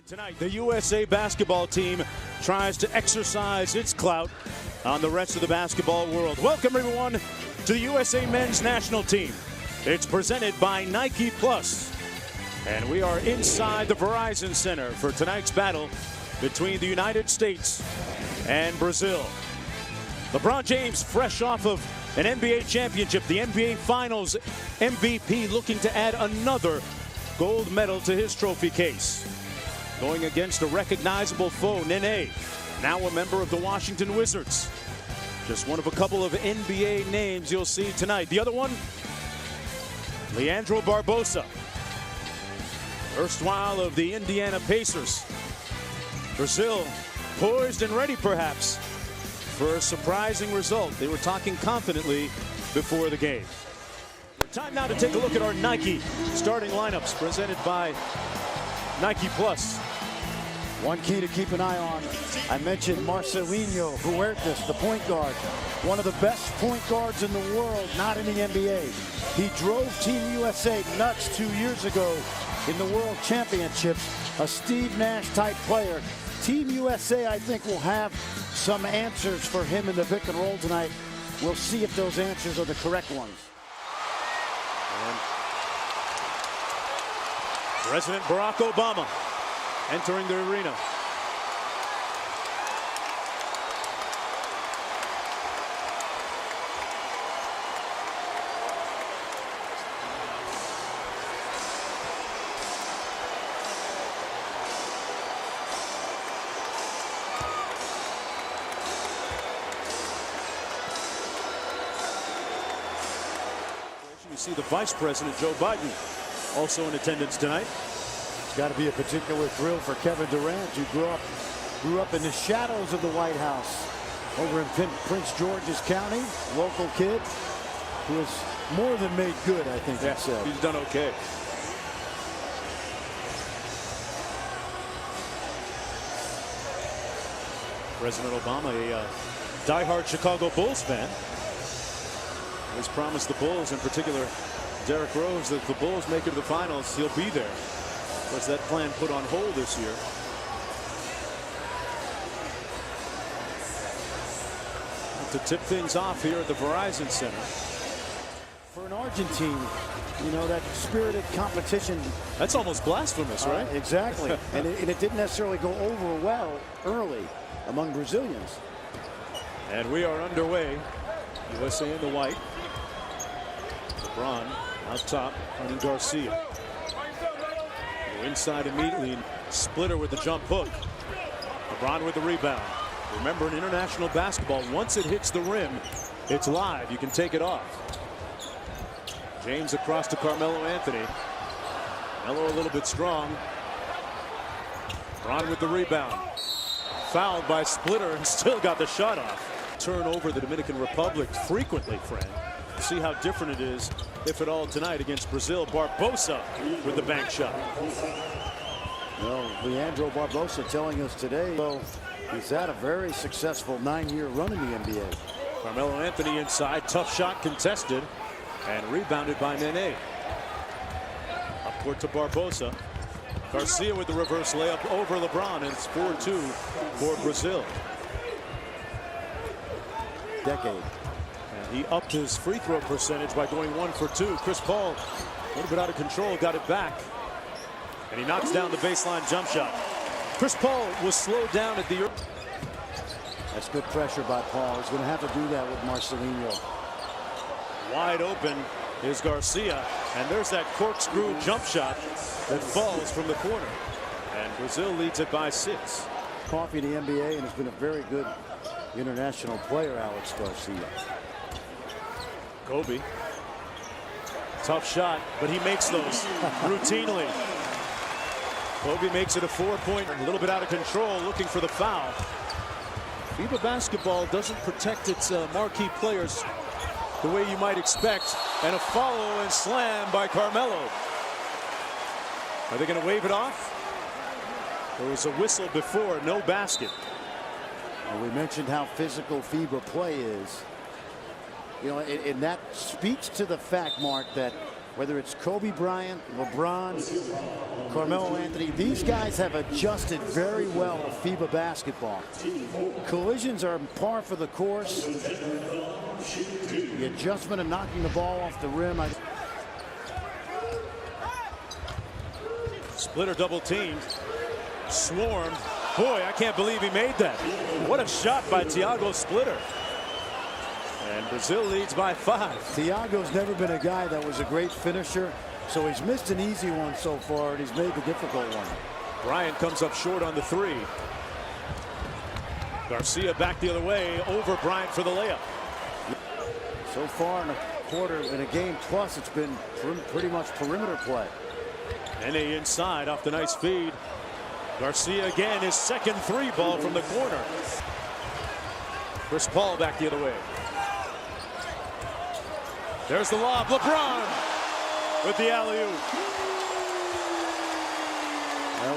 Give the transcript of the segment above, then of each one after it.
Tonight, the USA basketball team tries to exercise its clout on the rest of the basketball world. Welcome, everyone, to the USA men's national team. It's presented by Nike Plus, and we are inside the Verizon Center for tonight's battle between the United States and Brazil. LeBron James, fresh off of an NBA championship, the NBA Finals MVP, looking to add another gold medal to his trophy case. Going against a recognizable foe, Nene, now a member of the Washington Wizards. Just one of a couple of NBA names you'll see tonight. The other one, Leandro Barbosa, erstwhile of the Indiana Pacers. Brazil poised and ready, perhaps, for a surprising result. They were talking confidently before the game. Time now to take a look at our Nike starting lineups presented by Nike Plus. One key to keep an eye on, I mentioned Marcelinho Huertas, the point guard. One of the best point guards in the world, not in the NBA. He drove Team USA nuts 2 years ago in the World Championships. A Steve Nash type player. Team USA, I think, will have some answers for him in the pick and roll tonight. We'll see if those answers are the correct ones. And President Barack Obama entering the arena. You see the Vice President, Joe Biden, also in attendance tonight. It's got to be a particular thrill for Kevin Durant, who grew up in the shadows of the White House over in Prince George's County. Local kid who has more than made good, I think. Yeah, he's done okay. President Obama, a diehard Chicago Bulls fan, has promised the Bulls, in particular Derrick Rose, that if the Bulls make it to the finals, he'll be there. Was that plan put on hold this year? To tip things off here at the Verizon Center. For an Argentine, you know, that spirited competition. That's almost blasphemous, right? Exactly. and it didn't necessarily go over well early among Brazilians. And we are underway. USA in the white. LeBron out top, running Garcia. Go inside immediately. Splitter with the jump hook. LeBron with the rebound. Remember, in international basketball, once it hits the rim, it's live. You can take it off. James across to Carmelo Anthony. Melo a little bit strong. LeBron with the rebound. Fouled by Splitter and still got the shot off. Turn over the Dominican Republic frequently, friend. See how different it is, if at all, tonight against Brazil. Barbosa with the bank shot. Well, Leandro Barbosa telling us today, well, he's had a very successful 9-year run in the NBA. Carmelo Anthony inside, tough shot contested, and rebounded by Nene. Up court to Barbosa. Garcia with the reverse layup over LeBron, and it's 4-2 for Brazil. Decade. And he upped his free throw percentage by going 1 for 2. Chris Paul, a little bit out of control, got it back. And he knocks down the baseline jump shot. Chris Paul was slowed down at the... That's good pressure by Paul. He's going to have to do that with Marcelinho. Wide open is Garcia. And there's that corkscrew jump shot that falls from the corner. And Brazil leads it by 6. Coffee in the NBA, and has been a very good international player, Alex Garcia. Kobe. Tough shot, but he makes those routinely. Kobe makes it a 4-point, a little bit out of control, looking for the foul. FIBA basketball doesn't protect its marquee players the way you might expect. And a follow and slam by Carmelo. Are they going to wave it off? There was a whistle before, no basket. Well, we mentioned how physical FIBA play is. You know, and that speaks to the fact, Mark, that Whether it's Kobe Bryant, LeBron, Carmelo Anthony, these guys have adjusted very well to FIBA basketball. Collisions are par for the course. The adjustment of knocking the ball off the rim. Splitter double teamed. Swarmed. Boy, I can't believe he made that. What a shot by Thiago Splitter. And Brazil leads by 5. Thiago's never been a guy that was a great finisher, so he's missed an easy one so far, and he's made the difficult one. Bryant comes up short on the 3. Garcia back the other way, over Bryant for the layup. So far in a quarter, in a game plus, it's been pretty much perimeter play. Nene inside off the nice feed. Garcia again, his second 3 ball from the corner. Chris Paul back the other way. There's the lob. LeBron with the alley-oop.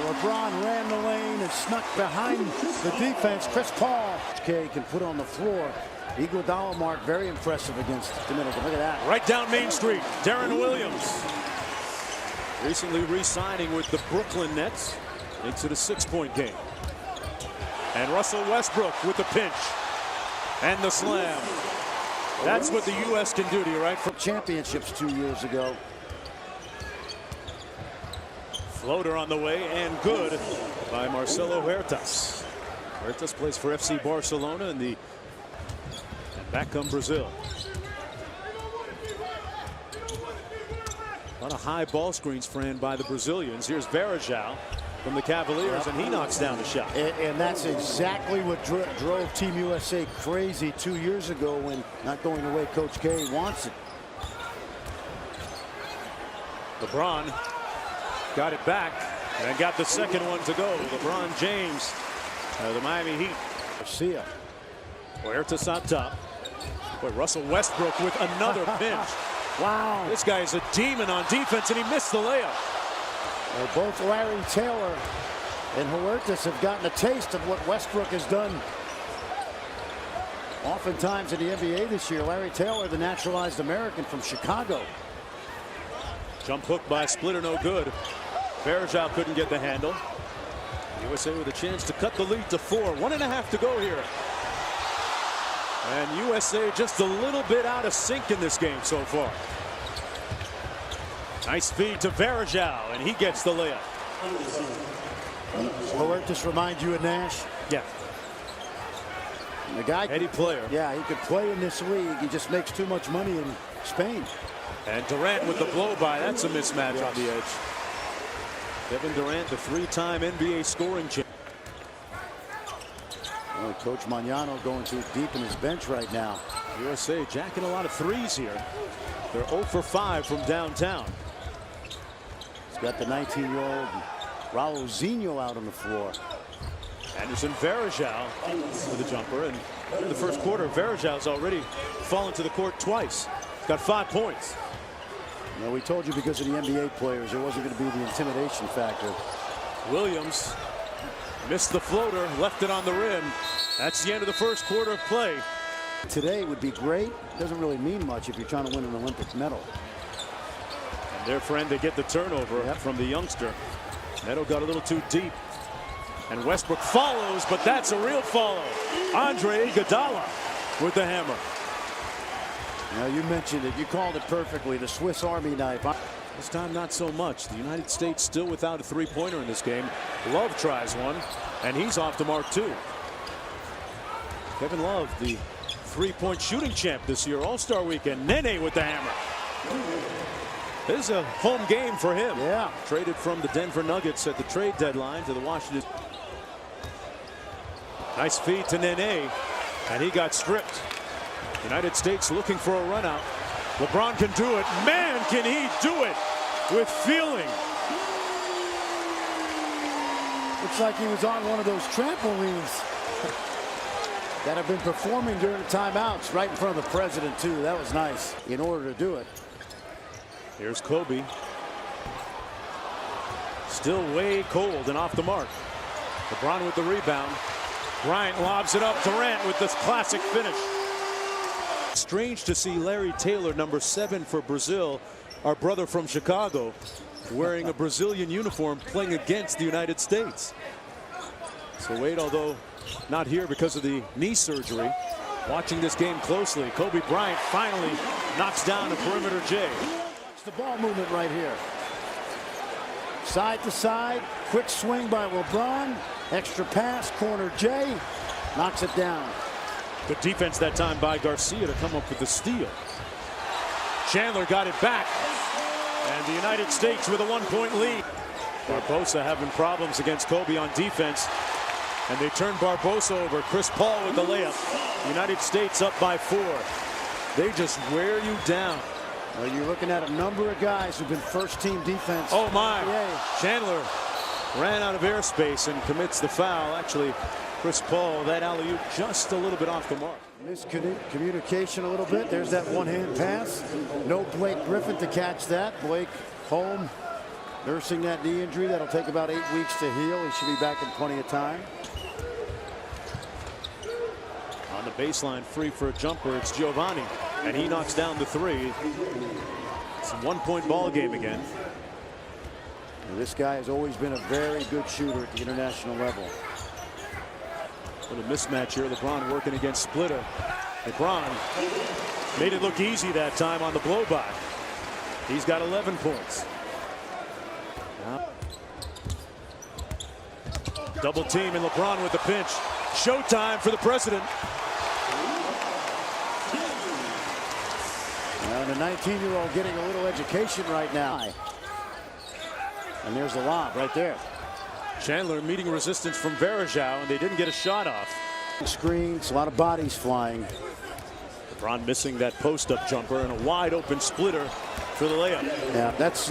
LeBron ran the lane and snuck behind the defense. Chris Paul can put on the floor. Iguodala mark very impressive against Dominican. Look at that. Right down Main Street. Darren Williams. Recently re-signing with the Brooklyn Nets. Makes it a 6-point game. And Russell Westbrook with the pinch. And the slam. That's what the U.S. can do to you, right? From championships 2 years ago. Floater on the way, and good by Marcelo Huertas. Huertas plays for FC Barcelona, and back come Brazil. A lot of high ball screens, Fran, by the Brazilians. Here's Varejao from the Cavaliers, and he knocks down the shot. And that's exactly what drove Team USA crazy 2 years ago when not going the way Coach K wants it. LeBron got it back and got the second one to go. LeBron James, the Miami Heat. Garcia. Huertas on top. Boy, Russell Westbrook with another pinch. Wow. This guy is a demon on defense, and he missed the layup. Both Larry Taylor and Huertas have gotten a taste of what Westbrook has done oftentimes in the NBA this year. Larry Taylor, the naturalized American from Chicago. Jump hook by Splitter, no good. Varejao couldn't get the handle. USA with a chance to cut the lead to 4. 1.5 to go here. And USA just a little bit out of sync in this game so far. Nice feed to Varejao, and he gets the layup. Huertas reminds you of Nash? Yeah. The guy, heady player. Yeah, he could play in this league. He just makes too much money in Spain. And Durant with the blow-by. That's a mismatch on the edge. Kevin Durant, the 3-time NBA scoring champ. Well, Coach Magnano going too deep in his bench right now. USA jacking a lot of threes here. They're 0 for 5 from downtown. He's got the 19-year-old Raul Zinho out on the floor. Anderson Varejao with a jumper, and in the first quarter, Varejao's already fallen to the court twice. He's got 5 points. Now, we told you because of the NBA players, there wasn't going to be the intimidation factor. Williams missed the floater, left it on the rim. That's the end of the first quarter of play. Today would be great. Doesn't really mean much if you're trying to win an Olympic medal. And their friend, they get the turnover from the youngster. Neto got a little too deep. And Westbrook follows, but that's a real follow. Andre Iguodala with the hammer. Now, you mentioned it. You called it perfectly. The Swiss Army knife. This time, not so much. The United States still without a three-pointer in this game. Love tries one, and he's off the mark, too. Kevin Love, the three-point shooting champ this year, All-Star Weekend. Nene with the hammer. This is a home game for him. Yeah. Traded from the Denver Nuggets at the trade deadline to the Washington. Nice feed to Nene, and he got stripped. United States looking for a run out. LeBron can do it. Man, can he do it with feeling. Looks like he was on one of those trampolines that have been performing during the timeouts right in front of the president, too. That was nice in order to do it. Here's Kobe. Still way cold and off the mark. LeBron with the rebound. Bryant lobs it up. Durant with this classic finish. Strange to see Larry Taylor, number 7 for Brazil, our brother from Chicago wearing a Brazilian uniform playing against the United States. So Wade, although not here because of the knee surgery, watching this game closely. Kobe Bryant finally knocks down a perimeter J. Watch the ball movement right here. Side to side, quick swing by LeBron. Extra pass, corner J, knocks it down. Good defense that time by Garcia to come up with the steal. Chandler got it back, and the United States with a 1-point lead. Barbosa having problems against Kobe on defense, and they turn Barbosa over. Chris Paul with the layup. United States up by 4. They just wear you down. Well, you're looking at a number of guys who've been first-team defense. Oh my! Chandler ran out of airspace and commits the foul. Actually, Chris Paul, that alley-oop just a little bit off the mark. Miscommunication a little bit. There's that one-hand pass. No Blake Griffin to catch that. Blake home nursing that knee injury. That'll take about 8 weeks to heal. He should be back in plenty of time. On the baseline, free for a jumper, it's Giovanni, and he knocks down the 3. It's a 1-point ball game again. And this guy has always been a very good shooter at the international level. Little mismatch here. LeBron working against Splitter. LeBron made it look easy that time on the blow-by. He's got 11 points. Now, double team and LeBron with the pinch. Showtime for the president. And a 19-year-old getting a little education right now. And there's the lob right there. Chandler meeting resistance from Varejao, and they didn't get a shot off. Screens, a lot of bodies flying. LeBron missing that post-up jumper and a wide-open splitter for the layup. Yeah, that's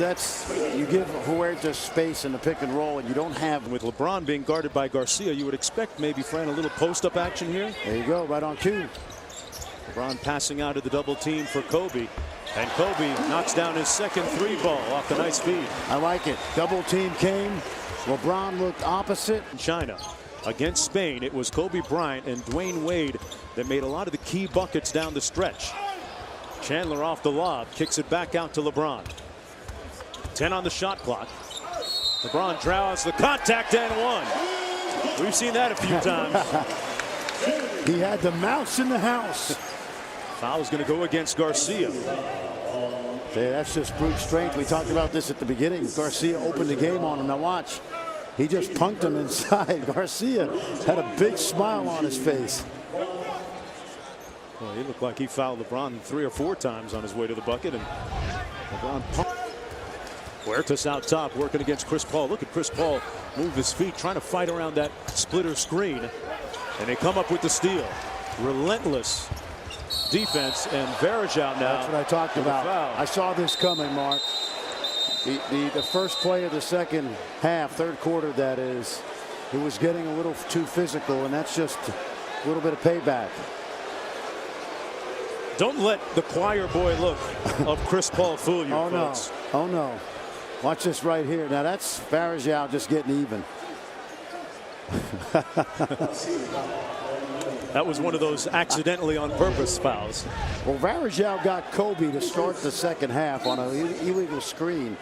you give Huerta space in the pick and roll, and you don't have. With LeBron being guarded by Garcia, you would expect maybe, Fran, a little post-up action here. There you go, right on cue. LeBron passing out of the double team for Kobe. And Kobe knocks down his second 3-ball off the nice feed. I like it. Double team came. LeBron looked opposite. China against Spain, it was Kobe Bryant and Dwayne Wade that made a lot of the key buckets down the stretch. Chandler off the lob, kicks it back out to LeBron. 10 on the shot clock. LeBron draws the contact and 1. We've seen that a few times. He had the mouse in the house. Foul's going to go against Garcia. Yeah, that's just brute strength. We talked about this at the beginning. Garcia opened the game on him. Now watch. He just punked him inside. Garcia had a big smile on his face. Well, he looked like he fouled LeBron 3 or 4 times on his way to the bucket, and LeBron punked. Huertas out top working against Chris Paul. Look at Chris Paul move his feet, trying to fight around that splitter screen, and they come up with the steal. Relentless defense, and Varejao now. That's what I talked about. I saw this coming, Mark. The first play of the second half, third quarter, that is, it was getting a little too physical, and that's just a little bit of payback. Don't let the choir boy look of Chris Paul fool you, oh, folks. No. Oh, no. Watch this right here. Now, that's Varejao just getting even. That was one of those accidentally on purpose fouls. Well, Varejao got Kobe to start the second half on an illegal screen.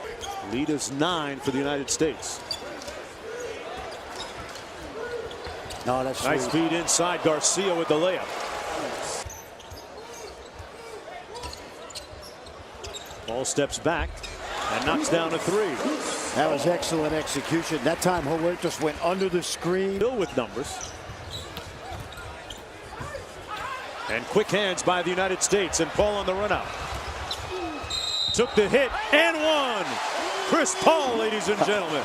Lead is 9 for the United States. No, that's nice feed inside. Garcia with the layup. Ball steps back and knocks down a 3. That was excellent execution. That time Huertas went under the screen. Bill with numbers. And quick hands by the United States, and Paul on the run out. Took the hit and 1. Chris Paul, ladies and gentlemen.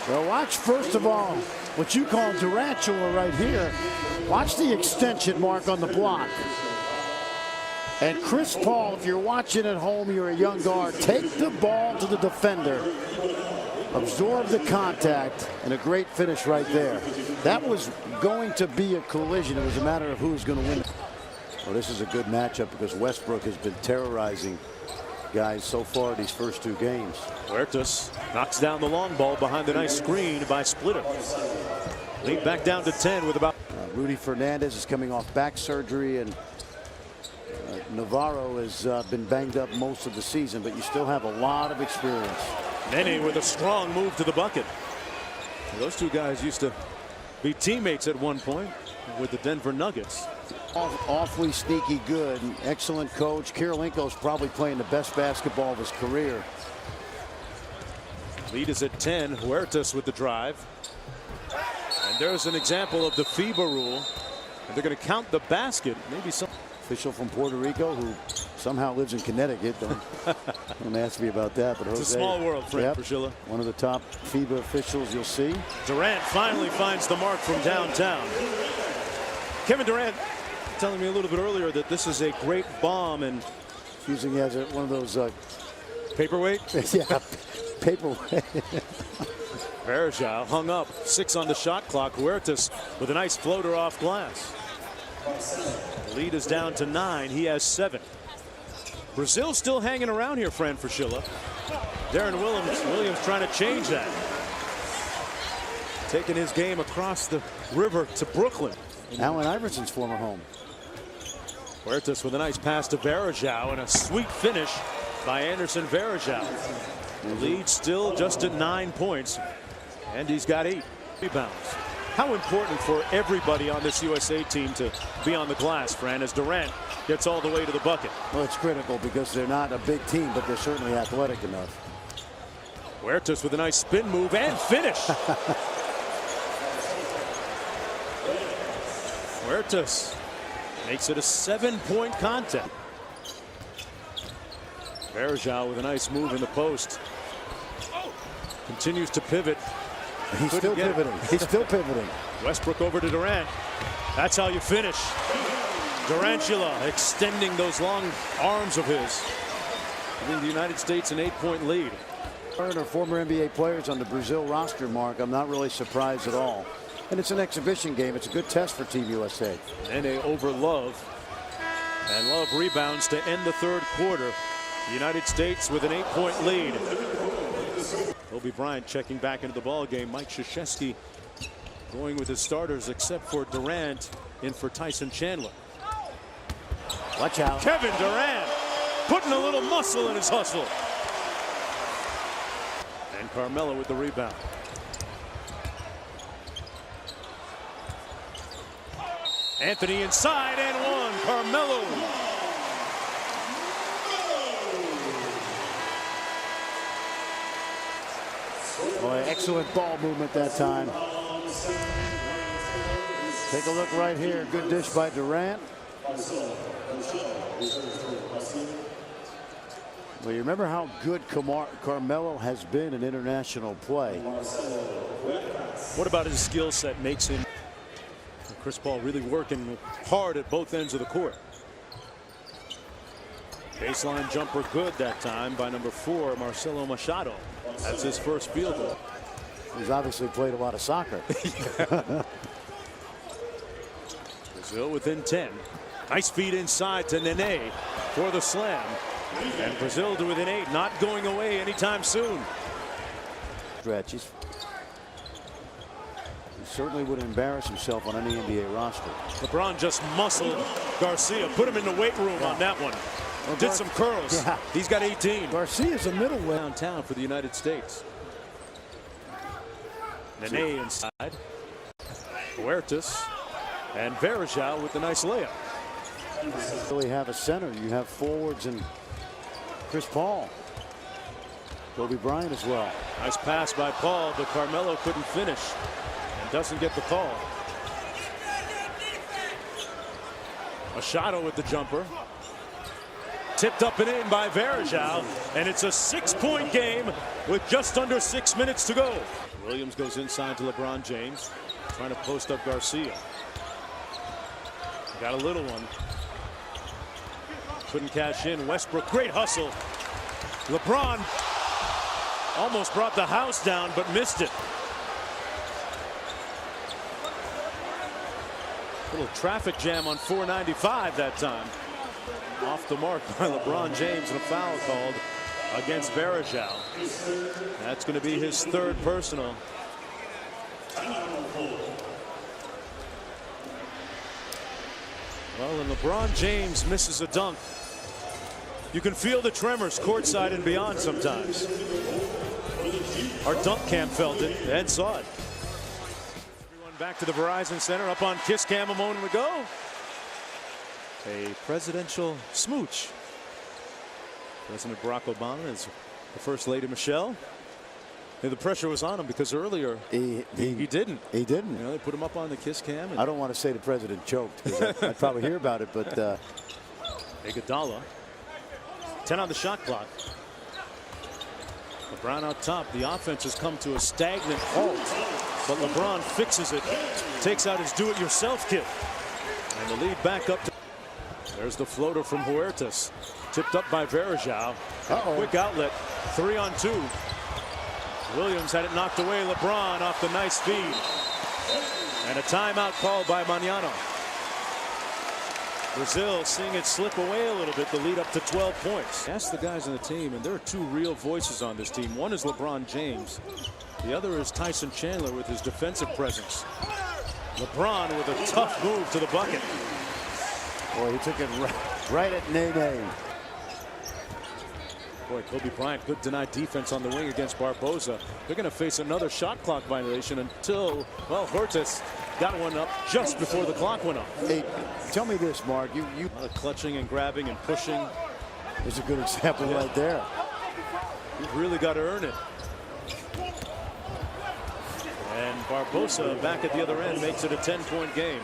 Well, watch first of all what you call Durantula right here. Watch the extension mark on the block. And Chris Paul, if you're watching at home, you're a young guard, take the ball to the defender. Absorb the contact, and a great finish right there. That was going to be a collision. It was a matter of who was going to win. Well, this is a good matchup because Westbrook has been terrorizing guys so far these first 2 games. Huertas knocks down the long ball behind the nice screen by Splitter. Lead back down to 10 with about. Rudy Fernandez is coming off back surgery, and Navarro has been banged up most of the season, but you still have a lot of experience. Nene with a strong move to the bucket. Those two guys used to be teammates at one point with the Denver Nuggets. Awfully sneaky good. Excellent coach. Kirilenko's probably playing the best basketball of his career. Lead is at 10. Huertas with the drive. And there's an example of the FIBA rule. And they're going to count the basket. Maybe some official from Puerto Rico who somehow lives in Connecticut. Don't ask me about that. But it's Jose, a small world, Frank Fraschilla. One of the top FIBA officials you'll see. Durant finally finds the mark from downtown. Kevin Durant telling me a little bit earlier that this is a great bomb, and using as one of those paperweight. Yeah, paperweight. Varejao hung up, 6 on the shot clock. Huertas with a nice floater off glass. The lead is down to 9. He has 7. Brazil still hanging around here, Fran Fraschilla. Darren Williams trying to change that. Taking his game across the river to Brooklyn. Allen Iverson's former home. Huertas with a nice pass to Varejao and a sweet finish by Anderson Varejao. The lead still just at 9 points, and he's got 8 rebounds. How important for everybody on this USA team to be on the glass, Fran, as Durant gets all the way to the bucket. Well, it's critical because they're not a big team, but they're certainly athletic enough. Huertas with a nice spin move and finish. Huertas makes it a 7-point contest. Varejao with a nice move in the post. Continues to pivot. He's still pivoting. He's still pivoting. Westbrook over to Durant. That's how you finish. Durantula extending those long arms of his, giving the United States an 8-point lead. Former NBA players on the Brazil roster, Mark. I'm not really surprised at all. And it's an exhibition game. It's a good test for Team USA. Nene over Love. And Love rebounds to end the third quarter. The United States with an 8-point lead. Kobe Bryant checking back into the ball game. Mike Krzyzewski going with his starters except for Durant in for Tyson Chandler. Watch out. Kevin Durant putting a little muscle in his hustle. And Carmelo with the rebound. Anthony inside and one. Carmelo. Boy, excellent ball movement that time. Take a look right here. Good dish by Durant. Well, you remember how good Carmelo has been in international play. What about his skill set makes him? Chris Paul really working hard at both ends of the court. Baseline jumper good that time by number 4, Marcelo Machado. That's his first field goal. He's obviously played a lot of soccer. Brazil within 10. Nice feed inside to Nene for the slam. And Brazil to within 8, not going away anytime soon. Stretch. He certainly would embarrass himself on any NBA roster. LeBron just muscled Garcia, put him in the weight room on that one. Well, did some curls. Yeah. He's got 18. Garcia's a middleweight. Downtown for the United States. Nene inside. Huertas and Varejao with the nice layup. You really have a center. You have forwards and Chris Paul. Kobe Bryant as well. Nice pass by Paul, but Carmelo couldn't finish and doesn't get the call. Machado with the jumper. Tipped up and in by Varejao, and it's a 6-point game with just under 6 minutes to go. Williams goes inside to LeBron James, trying to post up Garcia. Got a little one. Couldn't cash in. Westbrook, great hustle. LeBron almost brought the house down, but missed it. Little traffic jam on 495 that time. Off the mark by LeBron James, and a foul called against Varejao. That's going to be his 3rd personal. Well, and LeBron James misses a dunk. You can feel the tremors courtside and beyond sometimes. Our dunk cam felt it. Ed saw it. Everyone back to the Verizon Center. Up on Kiss Cam a moment ago. A presidential smooch. President Barack Obama is the First Lady Michelle. And the pressure was on him because earlier he didn't. He didn't. You know, they put him up on the Kiss Cam. I don't want to say the president choked because I'd probably hear about it, but Iguodala. 10 on the shot clock. LeBron out top. The offense has come to a stagnant halt, but LeBron fixes it. Takes out his do-it-yourself kit. And the lead back up to. There's the floater from Huertas. Tipped up by Varejao. Quick outlet. 3-on-2. Williams had it knocked away. LeBron off the nice feed. And a timeout called by Magnano. Brazil seeing it slip away a little bit. The lead up to 12 points. Ask the guys on the team, and there are two real voices on this team. One is LeBron James. The other is Tyson Chandler with his defensive presence. LeBron with a tough move to the bucket. Boy, he took it right at Nene. Boy, Kobe Bryant, good denied defense on the wing against Barbosa. They're going to face another shot clock violation until, well, Huertas got one up just before the clock went up. Hey, tell me this, Mark. You A lot of clutching and grabbing and pushing. There's a good example right there. You've really got to earn it. And Barbosa back at the other end makes it a 10-point game.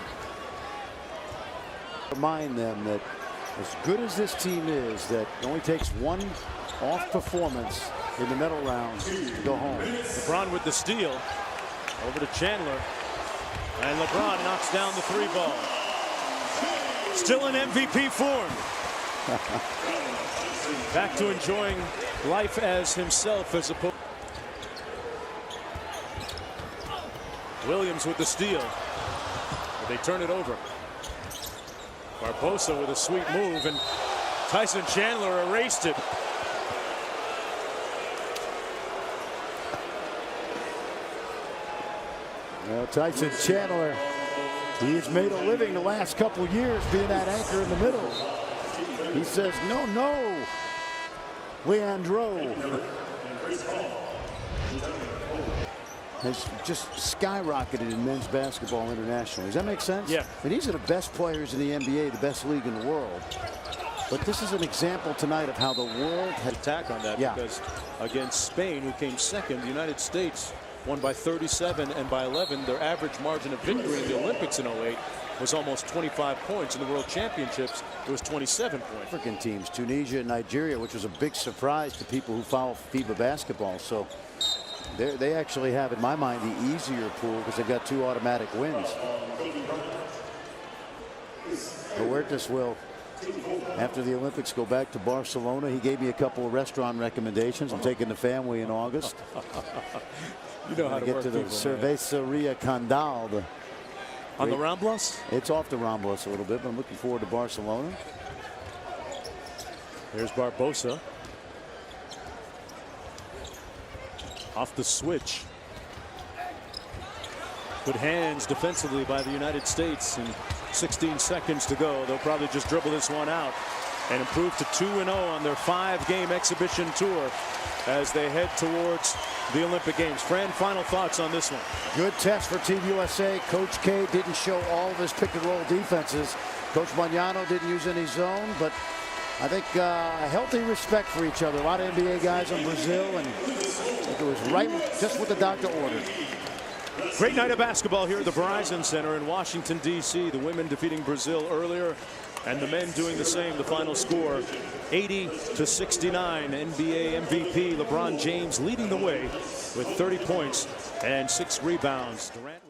Remind them that as good as this team is, that it only takes one off performance in the medal round to go home. LeBron with the steal. Over to Chandler. And LeBron knocks down the three ball. Still in MVP form. Back to enjoying life as himself as opposed. Williams with the steal. But they turn it over. Barbosa with a sweet move, and Tyson Chandler erased it. Well, Tyson Chandler, he has made a living the last couple years being that anchor in the middle. He says, no, no, Leandro. Has just skyrocketed in men's basketball internationally. Does that make sense? Yeah. And these are the best players in the NBA, the best league in the world. But this is an example tonight of how the world has attack on that, because against Spain, who came second, the United States won by 37 and by 11. Their average margin of victory in the Olympics in 08 was almost 25 points. In the World Championships, it was 27 points. African teams, Tunisia and Nigeria, which was a big surprise to people who follow FIBA basketball. So they actually have, in my mind, the easier pool because they've got 2 automatic wins. Huertas will, after the Olympics, go back to Barcelona. He gave me a couple of restaurant recommendations. I'm taking the family in August. You know how to get work to the people, Cerveceria Condal. On the Ramblas? It's off the Ramblas a little bit, but I'm looking forward to Barcelona. There's Barbosa. Off the switch. Good hands defensively by the United States, and 16 seconds to go. They'll probably just dribble this one out and improve to 2-0 on their 5-game exhibition tour as they head towards the Olympic Games. Fran, final thoughts on this one? Good test for Team USA. Coach K didn't show all of his pick and roll defenses. Coach Magnano didn't use any zone, but I think a healthy respect for each other. A lot of NBA guys in Brazil, and I think it was right just what the doctor ordered. Great night of basketball here at the Verizon Center in Washington, D.C. The women defeating Brazil earlier, and the men doing the same. The final score, 80-69. NBA MVP LeBron James leading the way with 30 points and 6 rebounds. Durant